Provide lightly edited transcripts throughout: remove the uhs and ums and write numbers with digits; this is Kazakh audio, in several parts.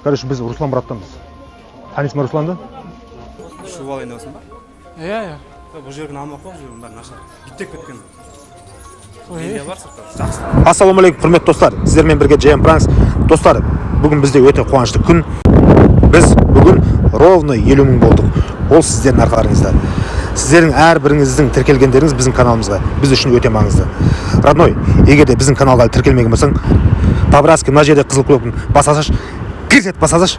Короче, біз Руслан браттанбыз. Танисың ба Русланды? Шу балайын болсын ба? Иә. Бұл жердің алмақ қой, жердің бәрі нашар. Киттеп кеткен. Ой. Менде бар сыртта. Жақсы. Ассалаумағалейкум, құрметті достар. Сіздермен бірге JM Pranks. Достар, бүгін бізде өте қуанышты күн. Біз бүгін ровно 50 000 болдық. Ол сіздердің арқаларыңызда. Сіздердің әрбіріңіздің тіркелгендеріңіз біздің каналымызға біз үшін өте маңызды. Родной, егер де біздің каналға тіркелмеген болсаң, по-братски мына жерде қызыл кнопканы басасаш, кірсет басасаш.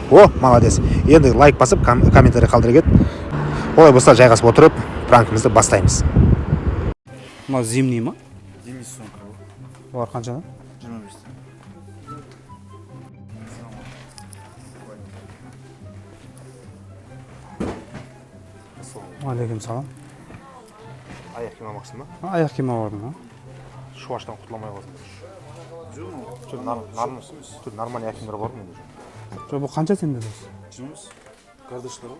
О, молодец. Енді лайк басып, комментарий қалдыра кет. Олай болса жайғасып отырып, пранкымызды бастаймыз. Мына зимний ма? Зимний сумка. Олар қаншадан? 25. Алейкум салам. Аяқ киім алмақсың ба? Аяқ киім алардым, Шуаштан құтыламай қаласың. Нормальный аяқ киімдер бар ма? Жоқ, бұл қанша сенде дос? Жинымыз. Кардыштар ғой.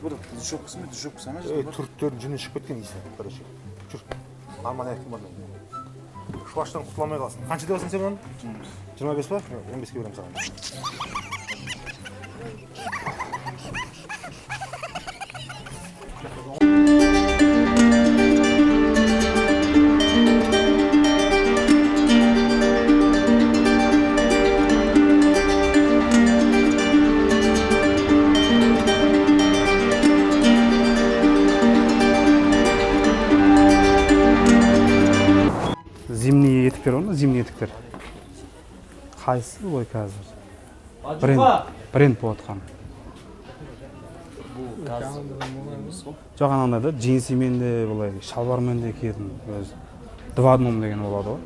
Бір душопкасы ма? Душопкасы ана Түріктердің жүні шығып кеткен исі. Короче. Жүр. Нормальный аяқ киім бар ма? Шуаштан құтыламай қаласың. Қанша деп алсың сен оны? 25 па? 15-ке беремін саған. Зимний етіктер бар ма? Зимний етіктер. Қайсысы ой қазір? Бренд болып отқан. Жоқ, анандай да джинсимен де, былай шалбармен де киетін өзі. Двадном деген болады ғой.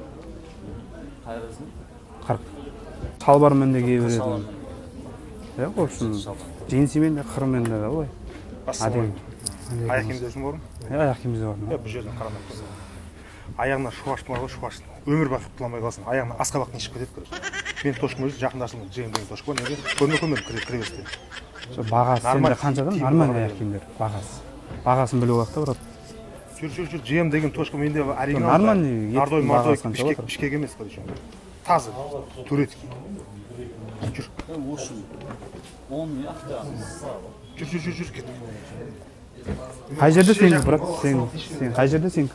қайғысын? 40. Шалбармен де кие беретін. В общем, джинсимен де, қырмен де былай. Әдемі. Аяқ киімде үшін бар ма? Аяқ киімде бар ма? Бұл жерден қарамай қойсын. Аяғына шуашты бар ғой, шуашты. Өмір бақи құтыламай қаласың. Аяғына асқабақ не шығып кетеді, короче. Мен тошқым өзі жақындашылым, JM деген тошқы. Неге? Көрме кіре берсте. Бағасы сенде қаншадан? Нормальный аяқ киімдер бағасы. Бағасын білу керек та, брат. Жүр, JM деген тошқы менде оригинал. Нормальный. Нардой, бішкек емес, короче. Тазы, турецкий. Жүр. Жүр, кет. Қай жерде сен, брат? Сен қай жерде сен?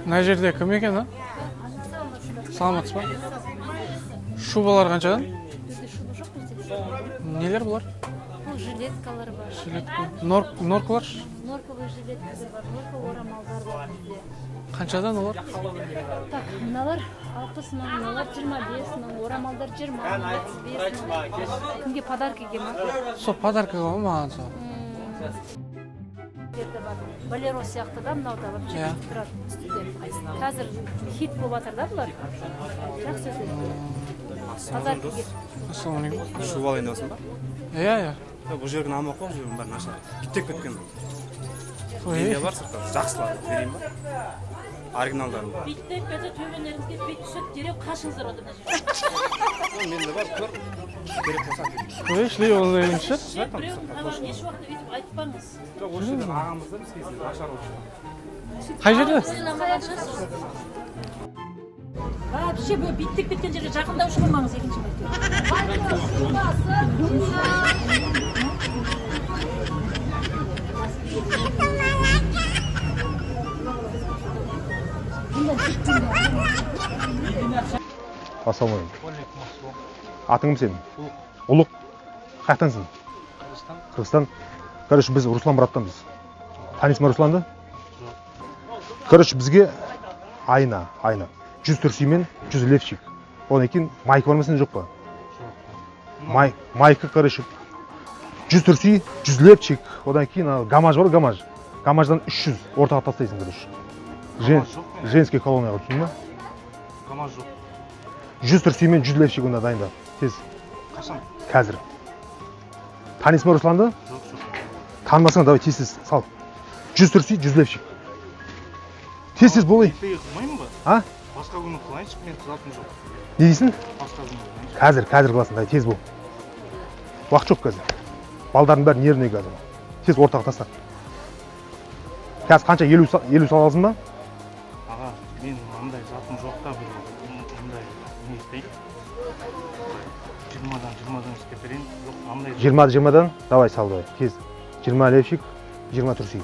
Мына жерде кім екен, а? Саламатсыз ба? Шубалар қаншадан? Бізде шуба жоқ бізде. Нелер бұлар? Бұл жилеткалар бар. Норкалар? Норковый жилеткалар бар. Норка орамалдар бар бізде. Қаншадан олар? Так, мыналар 60 мың, мыналар 25 мың, орамалдар 20 мың, 35 мың. Кімге подаркаге ма? Сол подаркаға ма маған сол? Жерде бар. Болеро сияқты да мынау да вообще тұрады үстінде. Қазір хит болып жатыр да бұлар. Жақсы сөз. Подаркаге. Ассалаумағалейкум. Шу балайын болсын ба? Иә. Бұл жердің алмақ қой, жердің бәрі нашар. Киттеп кеткен. Ой. Менде бар сыртта. Жақсылар берейін ба? Оригиналдарын. Биттеп кетсе төбелеріңізге бит түсіп дереу қашыңыздар онда мына жерде. Менде бар, көр. Керек болса. Ой, шлей олайыншы. Біреудің хабарын еш уақытта өйтіп айтпаңыз. Жоқ, осы жерден ағамызда біз кейсін нашар болып. Қай жерде? Вообще бұл биттеп кеткен жерге жақындау шығармаңыз екінші мәрте. Ассалаумағалейкум. Атың кім сенің? Ұлық. Қаяқтансың? Қырғызстан. Короче, біз Руслан браттанбыз. Танисың ба Русланды? Короче, бізге айна 100 түрсимен 100 левчик. Одан кейін майка бар ма сенде жоқ па? Майка, короче, 100 түрси 100 левчик. Одан кейін гамаж бар, гамаж. Гамаждан 300 ортаға тастайсың, короче. Женский колонияға түсін ба? Гамаж жоқ. 100 түрсимен 100 левчик онда дайында. Тез. Қашан? Қазір. Танисың ба Русланды? Жоқ. Танымасаң, давай тез сал. 100 түрси 100 левчик. Тез болай. Қылмаймын ба? А? Басқа күні қылайыншы, мен қызатым жоқ. Не дейсің? Басқа күні қылайыншы. Қазір қыласың, давай тез бол. Уақыт жоқ қазір. Балдардың бәрі нервный қазір. Тез ортаға таста. Қазір қанша 50 сал аласың ба? Аға, мен мынандай ондай затым жоқ та бір мындай не етейін. 20-дан істеп берейін. Жоқ, андай 20-20-дан давай сал давай. Тез. 20 левшик, 20 турси.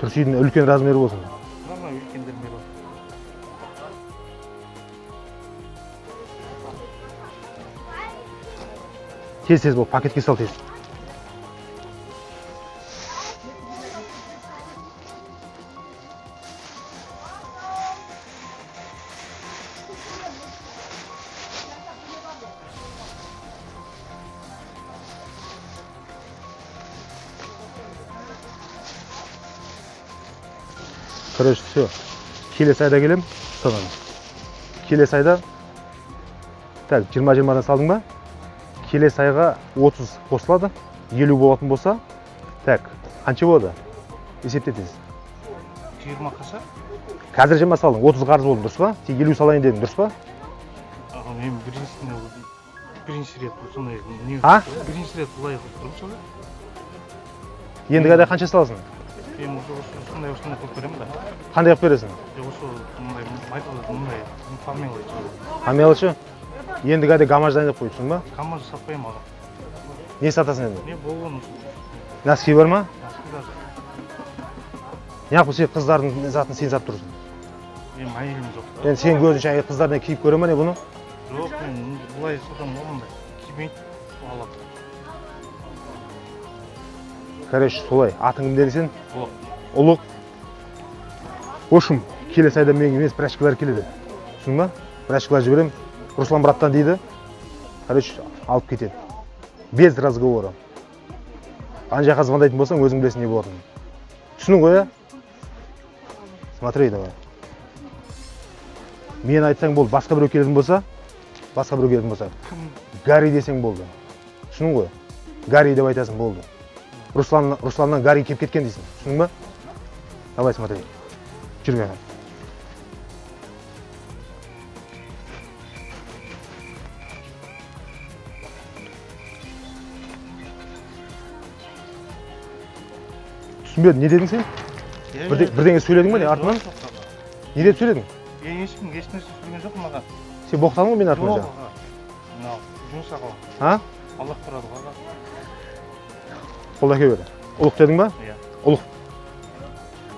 Турсидің үлкен размері болсын. Нормально үлкендерме бар. Тез бол, пакетке сал тез. Короче, все. Келесі айда келем, содан. Келесі айда так, 20-20-дан салдың ба? Келесі айға 30 қосылады. 50 болатын болса, так, қанша болады? Есептетіңіз. 20 қаша? Қазір 20 салдың, 30 қарыз болды, дұрыс па? Сен 50 салайын дедің, дұрыс па? Мен бірінші рет сондай не? Бірінші рет бұлай қылып тұрмын сонда. Енді қайда қанша саласың? Мен осындай қылып беремін да. Қандай қылып бересің? Осы мындай фамилия. Фамилия? Енді қайда гамаж дайындап қойыпсың ба? Гамаж сатпаймын аға. Не сатасың енді? Не болуын? Носки бар ма? Носки бар. Неғып сен қыздардың затын сен сатып тұрсың? Мен майылым жоқ. Енді сен көзінше қыздарына киіп көре ме не бұны? Жоқ, мен бұлай содан болғанда кимейді алады. Короче, солай. Атың кім деді сен? Ұлық. Ұлық. В общем, келесі айда менің емес прачкалар келеді. Түсін ба? Прачкалар жіберем. Руслан браттан дейді. Короче, алып кетеді. Без разговора. Ана жаққа звондайтын болсаң, өзің білесің не болатынын. Түсінің ғой, а? Смотри, давай. Мен айтсаң болды, басқа біреу келетін болса, Гарри десең болды. Түсінің ғой? Гарри деп айтасың болды. Русланнан Гарри кеп кеткен дейсің. Түсінің ба? Давай, смотри. Жүрген. Түсінбедім, не дедің сен? Бірдеңе сөйледің ба не артынан? Не деп сөйледің? Ешнәрсе сөйлеген жоқ маған. Сен боқтадың ғой мен артынан Жоқ аға. Мынау жұмыс аға. А? Аллах тұрады аға. Қол әке бері. Ұлық дедің ба? Иә. Ұлық.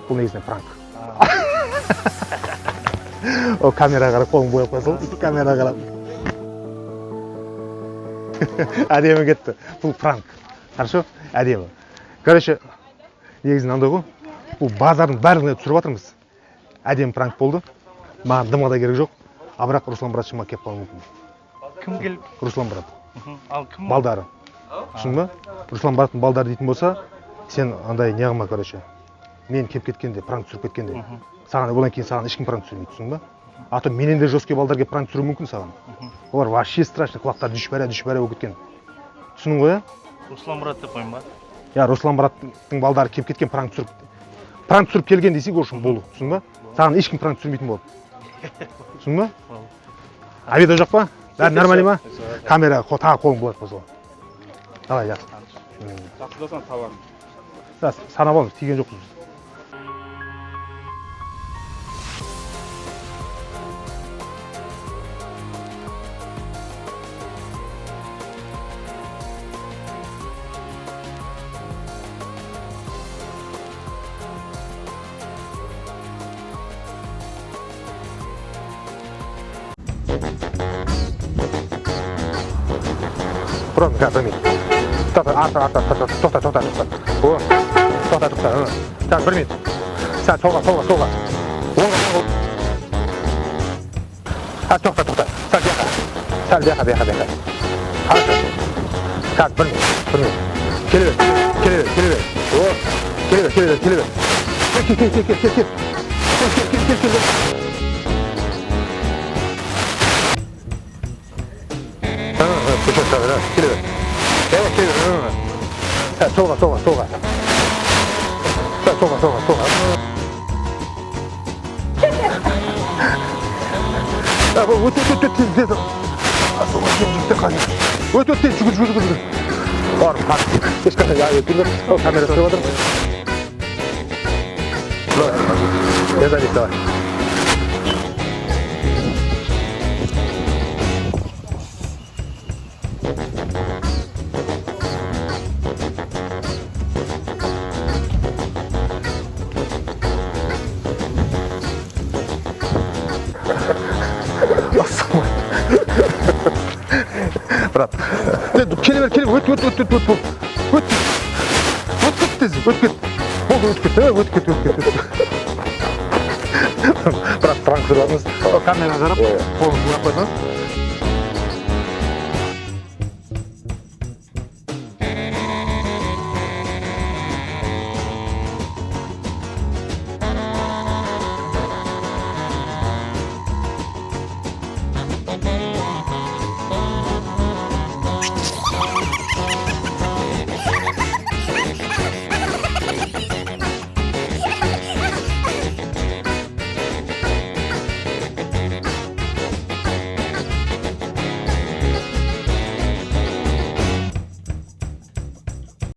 Бұл негізінен пранк. О, камераға қарап қолың бояп қойсың. Камераға қарап. Әдемі кетті. Бұл пранк. Хорошо? Әдемі. Короче, негізінен андай ғой. Бұл базардың барлығына түсіріп жатырмыз. Әдемі пранк болды. Маған дымға да керек жоқ. А бірақ Руслан брат шыма кеп қалуы мүмкін. Кім келіп? Руслан брат. Ал кім? Балдары. Түсің ба? Руслан браттың балдары дейтін болса, сен андай неғыма, короче. Мен кеп кеткенде, пранк түсіріп кеткенде. Саған одан кейін саған ешкім пранк түсірмейді, түсің ба? А то менен де жесткий балдар кеп пранк түсіруі мүмкін саған. Олар вообще страшный, құлақтары дүшбәрә болып кеткен. Түсінің ғой, а? Руслан брат деп қойын ба? Я, Руслан браттың балдары кеп кеткен пранк түсіріп келген десек, оршын болды, түсің ба? Саған ешкім пранк түсірмейтін болды. Түсің ба? Обеда жоқ па? Бәрі нормально ма? Камераға тағы қолың болады болса. Давай, жақсы. Жақсыдасан табарым. Санап алыңыз, тиген жоқпыз біз. Бұрын, білмейді. Тоқта. О, тоқта. Так, білмейді. Сәл, солға. Оңға. Тоқта. Сәл, бияқа. Хорошо. Так, білмейді. Келе бер. О, келе бер. Кел. Келе бер. Солға. Солға. Өт. Жүгір. Барым, ешқандай камера түсіріп отырмын. Давай. Брат, келе бер, өт тез, өт кет. Брат, пранк жасадыңыз. Камера жарап, қолыңызды қойдыңыз.